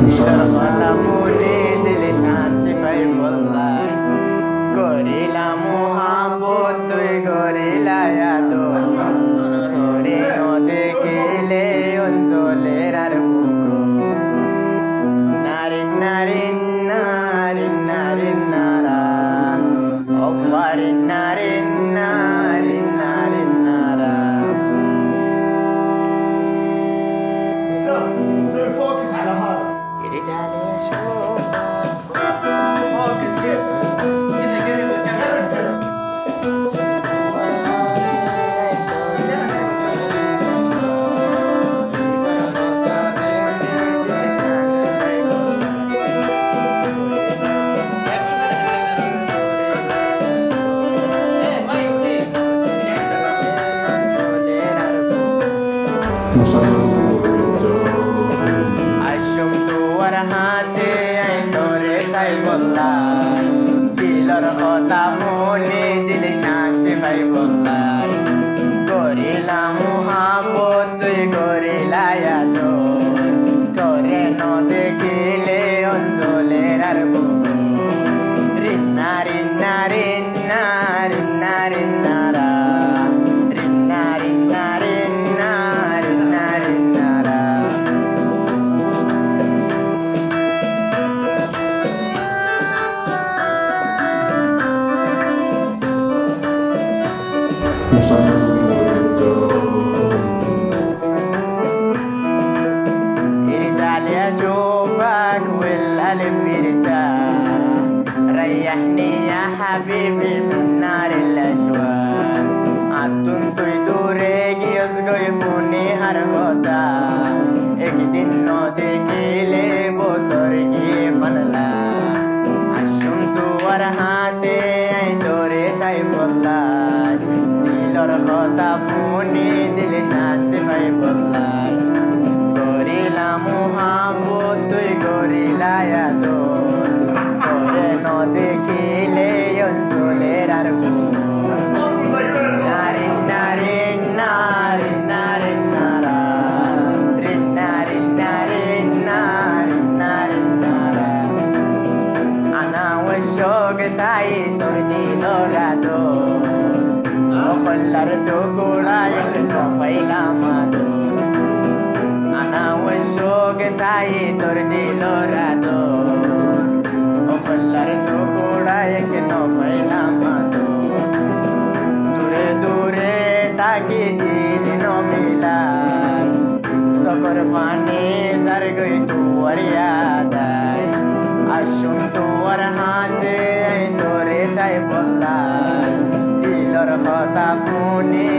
দিলর কথা ফুনে দিলে শান্তি পাই বললাই গরিলা মোহাম্মদ তুই গরিলা দোস্ত তোরে নদে গেলে অঞ্চলের আর বুকো নারী নারী নারী নারী নারা অপারি নারী নারী নারী নারা So focus على هذا. رجال يشوفك فوكس كيف؟ كذا قرب قرب كده. الشمس ورهاسي عينوري سايب الله দিলর কথা ফুনে দিলে শান্তি পাইব الله গরিলা মোহাম্মদ তুই গরিলা তোরে ন দেখিলে অঞ্চলের আর রিন্না রিন্না রিন্না রিন্না রিন্নারা রিন্না রিন্না রিন্না রিন্না রিন্নারা رجال اشوفك والقلب بيرتاح ريحني يا حبيبي من نار الاشواق عطنت يدورك يسقفوني هربطا একদিন নদী গেলে বছর গিয়ে বানলা আশুম তোর হাসে তোরে সাই বললা দিলর কথা ফুনে দিলে শান্তি পাই বললা গরিলা মোহাম্মদ তুই গরিলা তোরে ন দেখিলে অঞ্চলের আর নারী নারী নারী নারী নারা নারী নারী নারী নারী নারা أنا والشوق سعيد تردي لورادو وخلرت قرايك الكفيل مادو أنا والشوق سعيد تردي لورادو وخلرت قرايك الكفيل مادو দূরে দূরে তাকি দিল নমিলাই সকর পানি যার গই তুয়ার ইয়াদাই আশুম তোর হাসে তোরে সাই বললাই দিলর কথা ফুনে